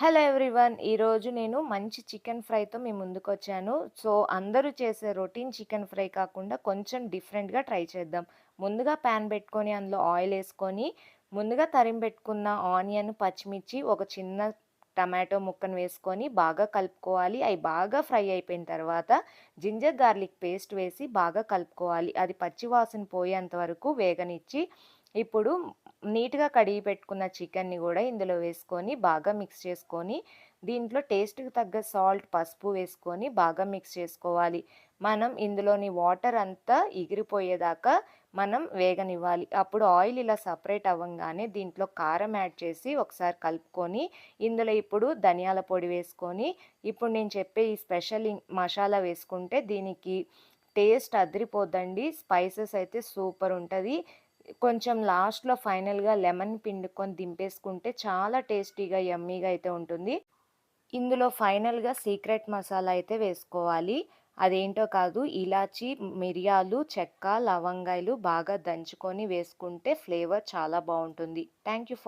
Hello everyone. ఈరోజు నేను మంచి చికెన్ ఫ్రైతో మీ ముందుకొచ్చాను. సో, అందరూ చేసే రొటీన్ చికెన్ ఫ్రై కాకుండా కొంచెం డిఫరెంట్‌గా ట్రై చేద్దాం. ముందుగా పాన్ పెట్టుకొని అందులో ఆయిలేసుకొని, ముందుగా తరిమి పెట్టుకున్న ఆనియన్, పచ్చిమిర్చి, ఒక చిన్న టమాటో ముక్కను వేసుకొని బాగా కలుపుకోవాలి. అయి బాగా ఫ్రై అయిపోయిన తర్వాత జింజర్ గార్లిక్ పేస్ట్ వేసి బాగా కలుపుకోవాలి. అది పచ్చి వాసన పోయేంత వరకు వేగనిచ్చి, ఇప్పుడు నీట్‌గా కడిగి పెట్టుకున్న చికెన్‌ని గూడా ఇందులో వేసుకొని బాగా మిక్స్ చేసుకొని, దీంట్లో టేస్ట్‌కి తగ్గ సాల్ట్, పసుపు వేసుకొని బాగా మిక్స్ చేసుకోవాలి. మనం ఇందులోని వాటర్ అంతా ఎగిరిపోయేదాకా మనం వేగనివ్వాలి. అప్పుడు ఆయిల్ ఇలా సెపరేట్ అవ్వంగానే దీంట్లో కారం యాడ్ చేసి ఒకసారి కలుపుకొని, ఇందులో ఇప్పుడు ధనియాల పొడి వేసుకొని, ఇప్పుడు నేను చెప్పే ఈ స్పెషల్ మసాలా వేసుకుంటే దీనికి టేస్ట్ అదిరిపోద్దండి. స్పైసెస్ అయితే సూపర్ ఉంటది. కొంచెం లాస్ట్‌లో ఫైనల్‌గా లెమన్ పిండుకొని దింపేసుకుంటే చాలా టేస్టీగా, యమ్మీగా అయితే ఉంటుంది. ఇందులో ఫైనల్‌గా సీక్రెట్ మసాలా అయితే వేసుకోవాలి. అదేంటో కాదు, ఇలాచి, మిరియాలు, చెక్క, లవంగాయలు బాగా దంచుకొని వేసుకుంటే ఫ్లేవర్ చాలా బావుంటుంది. Thank you for